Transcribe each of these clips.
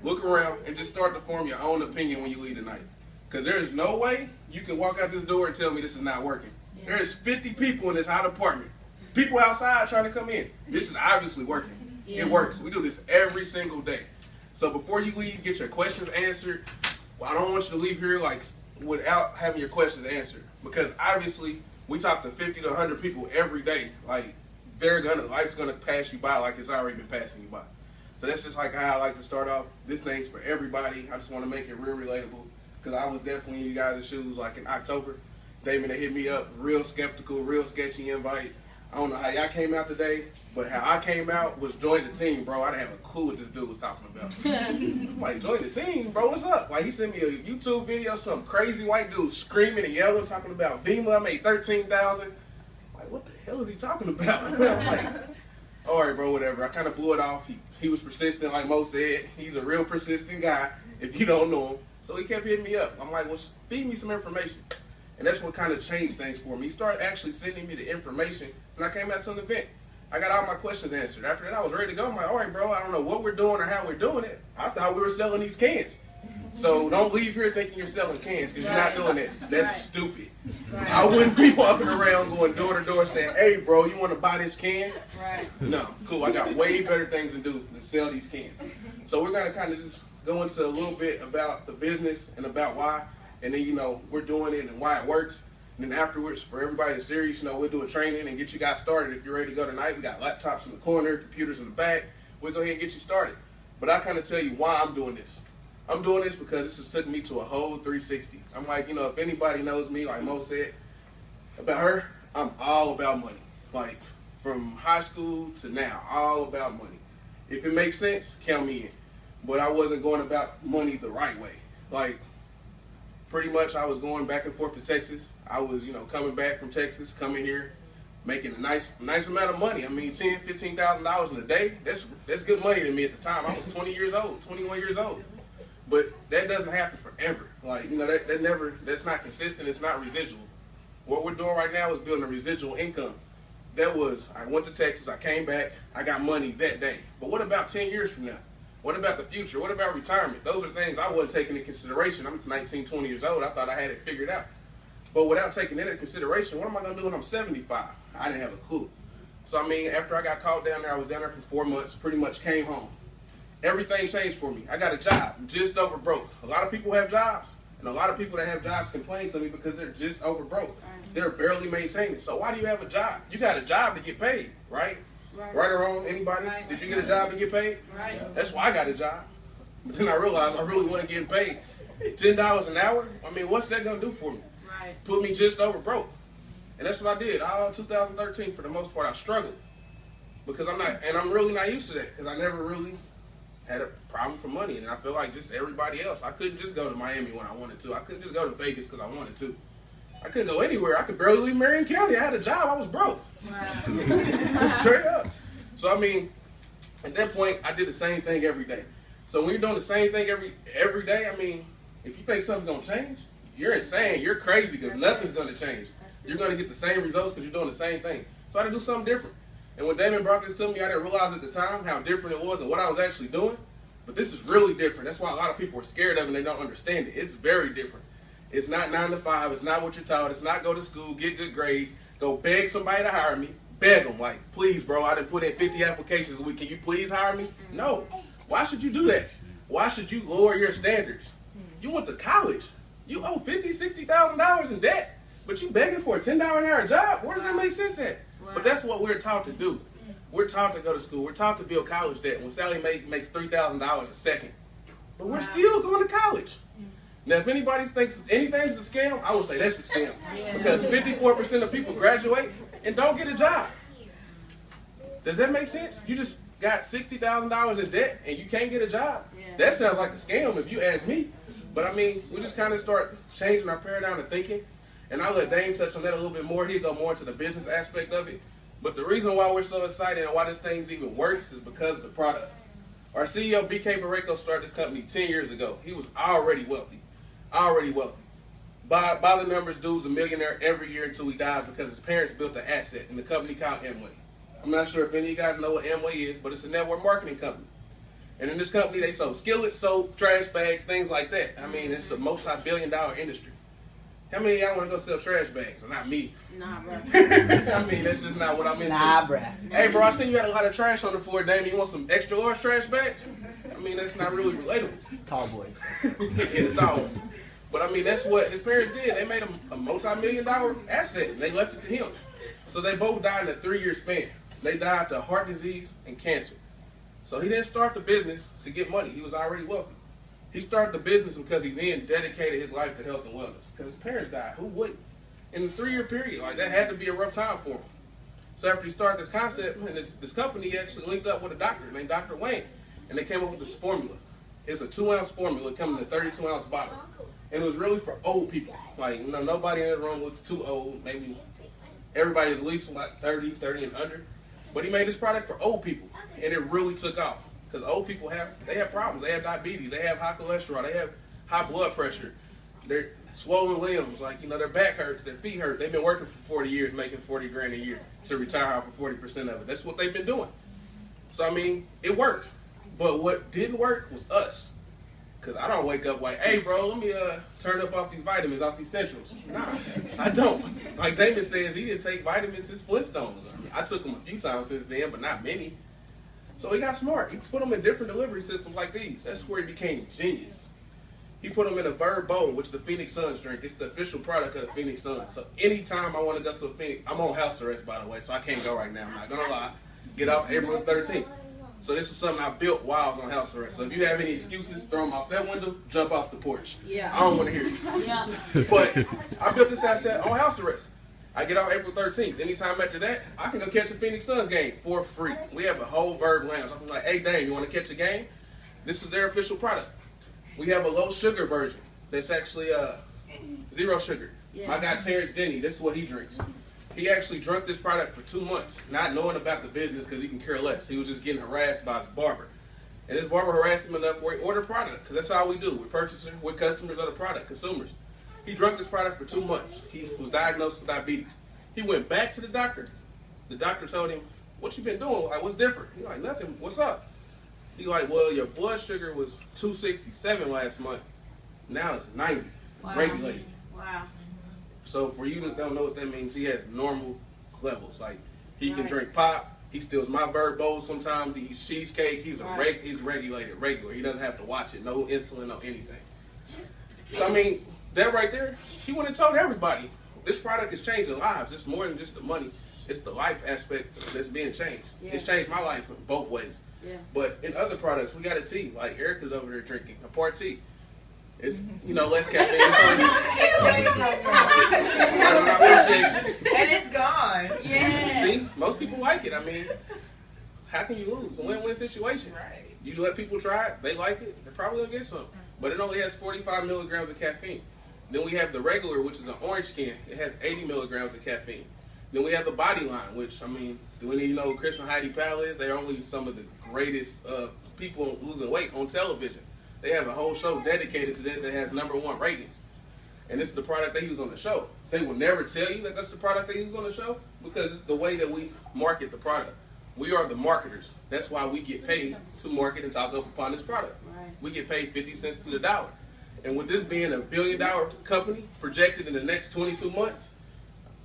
Look around and just start to form your own opinion when you leave tonight. Because there's no way you can walk out this door and tell me this is not working. Yeah. There's 50 people in this hot apartment. People outside trying to come in. This is obviously working. Yeah. It works. We do this every single day. So before you leave, get your questions answered. Well, I don't want you to leave here like without having your questions answered. Because obviously, we talk to 50 to 100 people every day. Like, life's gonna pass you by like it's already been passing you by. So that's just like how I like to start off. This thing's for everybody. I just want to make it real relatable. Because I was definitely in you guys' shoes like in October. Damon, they hit me up, real skeptical, real sketchy invite. I don't know how y'all came out today, but how I came out was join the team, bro. I didn't have a clue what this dude was talking about. I'm like, join the team, bro, what's up? Like, he sent me a YouTube video, some crazy white dude screaming and yelling, talking about Vima, I made $13,000. Like, what the hell is he talking about? I'm like, all right, bro, whatever. I kind of blew it off. He was persistent, like Mo said. He's a real persistent guy, if you don't know him. So he kept hitting me up. I'm like, well, feed me some information. And that's what kind of changed things for me. He started actually sending me the information, and I came out to an event. I got all my questions answered. After that, I was ready to go. I'm like, all right, bro, I don't know what we're doing or how we're doing it. I thought we were selling these cans. So don't leave here thinking you're selling cans, because you're not doing that. That's stupid. Right. I wouldn't be walking around going door to door saying, hey, bro, you want to buy this can? Right. No, cool. I got way better things to do than sell these cans. So we're going to kind of just go into a little bit about the business and about why. And then, we're doing it and why it works. And then afterwards, for everybody that's serious, we'll do a training and get you guys started. If you're ready to go tonight, we got laptops in the corner, computers in the back. We'll go ahead and get you started. But I kind of tell you why I'm doing this. I'm doing this because this has taken me to a whole 360. I'm like, if anybody knows me, like Mo said, about her, I'm all about money. Like, from high school to now, all about money. If it makes sense, count me in. But I wasn't going about money the right way. Like, pretty much I was going back and forth to Texas. I was, coming back from Texas, coming here, making a nice amount of money. I mean, $10,000, $15,000 in a day, that's good money to me at the time. I was 20 years old, 21 years old. But that doesn't happen forever. Like, that's not consistent, it's not residual. What we're doing right now is building a residual income. I went to Texas, I came back, I got money that day. But what about 10 years from now? What about the future? What about retirement? Those are things I wasn't taking into consideration. I'm 19, 20 years old. I thought I had it figured out. But without taking that into consideration, what am I going to do when I'm 75? I didn't have a clue. So, after I got called down there, I was down there for 4 months, pretty much came home. Everything changed for me. I got a job, just over broke. A lot of people have jobs, and a lot of people that have jobs complain to me because they're just over broke. They're barely maintaining. So why do you have a job? You got a job to get paid, right? Right or wrong, anybody? Right. Did you get a job to get paid? Right. That's why I got a job. But then I realized I really wasn't getting paid. $10 an hour? What's that going to do for me? Right. Put me just over broke. And that's what I did. All 2013, for the most part, I struggled. Because I'm really not used to that. Because I never really had a problem for money. And I feel like just everybody else. I couldn't just go to Miami when I wanted to. I couldn't just go to Vegas because I wanted to. I couldn't go anywhere. I could barely leave Marion County. I had a job. I was broke. Wow. Straight up. So, at that point, I did the same thing every day. So when you're doing the same thing every day, if you think something's going to change, you're insane. You're crazy because nothing's going to change. You're going to get the same results because you're doing the same thing. So I had to do something different. And when Damon brought this to me, I didn't realize at the time how different it was and what I was actually doing. But this is really different. That's why a lot of people are scared of it and they don't understand it. It's very different. It's not 9 to 5. It's not what you're taught. It's not go to school, get good grades, go beg somebody to hire me. Beg them, like, please, bro, I done put in 50 applications a week. Can you please hire me? No. Why should you do that? Why should you lower your standards? You went to college. You owe $50,000, $60,000 in debt, but you begging for a $10 an hour job. Where does that make sense at? But that's what we're taught to do. We're taught to go to school. We're taught to build college debt when Sally makes $3,000 a second. But we're still going to college. Now, if anybody thinks anything's a scam, I would say that's a scam. Because 54% of people graduate and don't get a job. Does that make sense? You just got $60,000 in debt and you can't get a job. That sounds like a scam if you ask me. But we just kind of start changing our paradigm of thinking. And I'll let Dame touch on that a little bit more. He'll go more into the business aspect of it. But the reason why we're so excited and why this thing even works is because of the product. Our CEO, BK Barreto, started this company 10 years ago. He was already wealthy. Already wealthy. By the numbers, dude's a millionaire every year until he dies because his parents built an asset in the company called Amway. I'm not sure if any of you guys know what Amway is, but it's a network marketing company. And in this company, they sold skillets, soap, trash bags, things like that. I mean, it's a multi-billion-dollar industry. How many of y'all want to go sell trash bags? Not me. Nah, bro. I mean, that's just not what I'm into. Nah, bro. Hey, bro, I seen you had a lot of trash on the floor, Damon. You want some extra large trash bags? I mean, that's not really relatable. Tall boys. Yeah, the tall ones. But I mean, that's what his parents did. They made him a multi-million-dollar asset, and they left it to him. So they both died in a 3-year span. They died to heart disease and cancer. So he didn't start the business to get money. He was already wealthy. He started the business because he then dedicated his life to health and wellness. Because his parents died. Who wouldn't? In a 3-year period, like that had to be a rough time for him. So after he started this concept and this company, he actually linked up with a doctor named Dr. Wayne, and they came up with this formula. It's a 2-ounce formula coming in a 32-ounce bottle. And it was really for old people. Like, you know, nobody in the room looks too old. Maybe everybody is at least like 30 and under. But he made this product for old people, and it really took off. Because old people have problems. They have diabetes. They have high cholesterol. They have high blood pressure. They're swollen limbs. Like, you know, their back hurts. Their feet hurt. They've been working for 40 years, making 40 grand a year to retire off of 40% of it. That's what they've been doing. So, I mean, it worked. But what didn't work was us. Because I don't wake up like, hey, bro, let me turn up off these vitamins, off these centrals. Nah, I don't. Like Damon says, he didn't take vitamins since Flintstones. I took them a few times since then, but not many. So he got smart. He put them in different delivery systems like these. That's where he became genius. He put them in a Verb Bowl, which the Phoenix Suns drink. It's the official product of the Phoenix Suns. So anytime I want to go to a Phoenix, I'm on house arrest, by the way, so I can't go right now. I'm not going to lie. Get off April 13th. So this is something I built while I was on house arrest. So if you have any excuses, throw them off that window, jump off the porch. Yeah. I don't want to hear you. Yeah. But I built this asset on house arrest. I get off April 13th. Anytime after that, I can go catch a Phoenix Suns game for free. We have a whole Verb lounge. I'm like, hey, Dame, you want to catch a game? This is their official product. We have a low sugar version that's actually 0 sugar. Yeah. My guy Terrence Denny, this is what he drinks. He actually drank this product for 2 months, not knowing about the business because he can care less. He was just getting harassed by his barber. And his barber harassed him enough where he ordered product, because that's all we do. We're purchasers, we're customers of the product, consumers. He drank this product for 2 months. He was diagnosed with diabetes. He went back to the doctor. The doctor told him, what you been doing? Like, what's different? He's like, nothing. What's up? He's like, well, your blood sugar was 267 last month. Now it's 90, regulated. Wow. So for you that don't know what that means, he has normal levels. Like, he can drink pop. He steals my Verb Bowl sometimes. He eats cheesecake. He's he's regulated, regular. He doesn't have to watch it. No insulin, no anything. So I mean, that right there, he went and told everybody, this product is changing lives. It's more than just the money. It's the life aspect that's being changed. Yeah. It's changed my life in both ways. Yeah. But in other products, we got a tea. Like Erica's over there drinking a party. It's, you know, less caffeine. And it's gone. Yeah. See, most people like it. I mean, how can you lose? It's a win-win situation. Right. You let people try it, they like it, they're probably gonna get some. But it only has 45 milligrams of caffeine. Then we have the regular, which is an orange can. It has 80 milligrams of caffeine. Then we have the body line, which, I mean, when you know who Chris and Heidi Powell is, they're only some of the greatest people losing weight on television. They have a whole show dedicated to that has #1 ratings. And this is the product they use on the show. They will never tell you that that's the product they use on the show because it's the way that we market the product. We are the marketers. That's why we get paid to market and talk up upon this product. Right. We get paid 50 cents to the dollar. And with this being a $1 billion company projected in the next 22 months,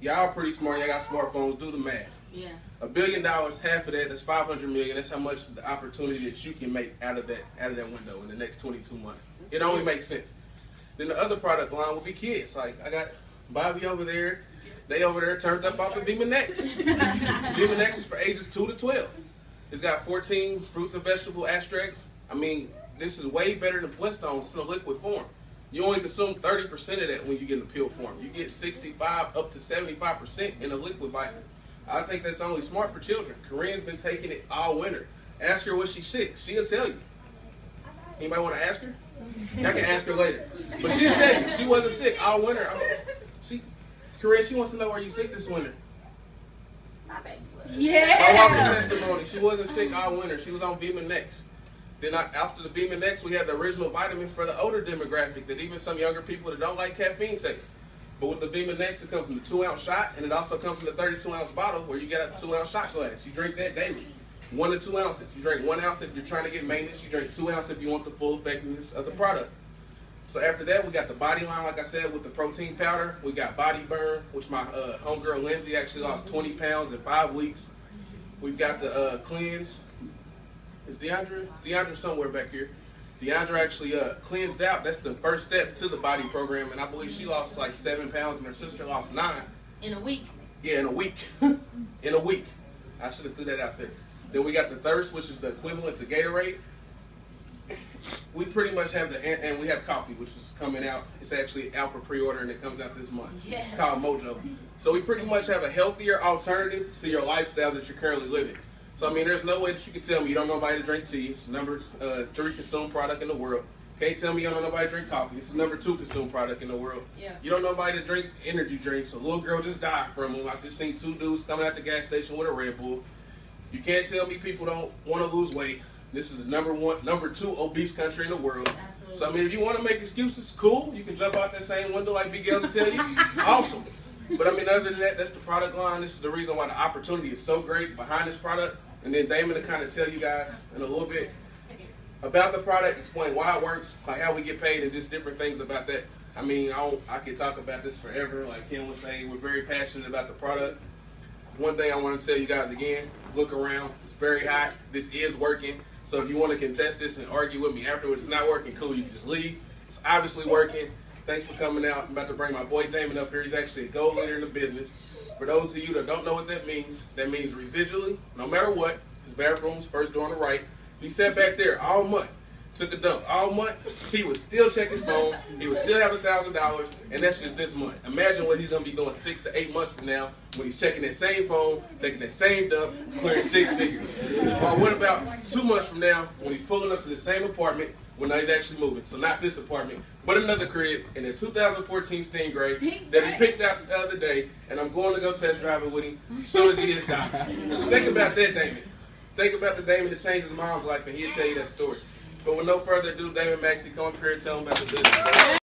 y'all pretty smart. Y'all got smartphones. Do the math. Yeah. $1 billion, half of that, that's 500 million. That's how much the opportunity that you can make out of that window in the next 22 months. It only makes sense. Then the other product line will be kids. Like I got Bobby over there. They over there turned up off the Demon X. Demon X is for ages 2 to 12. It's got 14 fruits and vegetable extracts. I mean, this is way better than Flintstones in a liquid form. You only consume 30% of that when you get in the pill form. You get 65 up to 75% in a liquid vitamin. I think that's only smart for children. Corinne's been taking it all winter. Ask her what she's sick. She'll tell you. Anybody want to ask her? Y'all can ask her later. But she'll tell you. She wasn't sick all winter. Corinne, she wants to know where you sick this winter. Yeah. My walking testimony. She wasn't sick all winter. She was on Vima Next. Then after the Vima Next, we had the original vitamin for the older demographic that even some younger people that don't like caffeine take. But with the Vima Next, it comes in the 2-ounce shot, and it also comes in the 32-ounce bottle where you get a 2-ounce shot glass. You drink that daily. 1 to 2 ounces. You drink 1 ounce if you're trying to get maintenance. You drink 2 ounces if you want the full effectiveness of the product. So after that, we got the body line, like I said, with the protein powder. We got Body Burn, which my homegirl Lindsay actually lost 20 pounds in 5 weeks. We've got the Cleanse. Is Deandra? Deandra's somewhere back here. Deandra actually cleansed out. That's the first step to the body program, and I believe she lost like 7 pounds, and her sister lost 9. In a week? Yeah, in a week. In a week. I should have threw that out there. Then we got the Thirst, which is the equivalent to Gatorade. We pretty much have and we have coffee, which is coming out. It's actually out for pre-order, and it comes out this month. Yes. It's called Mojo. So we pretty much have a healthier alternative to your lifestyle that you're currently living. So, I mean, there's no way that you can tell me you don't know nobody to drink tea. It's the number 3 consumed product in the world. Can't tell me you don't know nobody to drink coffee. It's the number 2 consumed product in the world. Yeah. You don't know nobody that drinks energy drinks. A little girl just died from them. I just seen 2 dudes coming out the gas station with a Red Bull. You can't tell me people don't want to lose weight. This is the number 2 obese country in the world. Absolutely. So, I mean, if you want to make excuses, cool. You can jump out that same window like Big L's will tell you. Awesome. But, I mean, other than that, that's the product line. This is the reason why the opportunity is so great behind this product. And then Damon to kind of tell you guys in a little bit about the product, explain why it works, like how we get paid, and just different things about that. I mean, I could talk about this forever. Like Ken was saying, we're very passionate about the product. One thing I want to tell you guys again, look around. It's very hot. This is working. So if you want to contest this and argue with me afterwards, it's not working, cool, you can just leave. It's obviously working. Thanks for coming out. I'm about to bring my boy Damon up here. He's actually a goal leader in the business. For those of you that don't know what that means residually, no matter what, his bathroom's first door on the right. If he sat back there all month, took a dump all month, he would still check his phone, he would still have $1,000, and that's just this month. Imagine what he's going to be doing 6 to 8 months from now when he's checking that same phone, taking that same dump, clearing 6 figures. Or what about 2 months from now when he's pulling up to the same apartment when he's actually moving? So not this apartment, but another crib in a 2014 Stingray that he picked out the other day, and I'm going to go test drive it with him as soon as he is done. Think about that, Damon. Think about the Damon that changed his mom's life, and he'll tell you that story. But with no further ado, Damon Maxey, come up here and tell him about the business.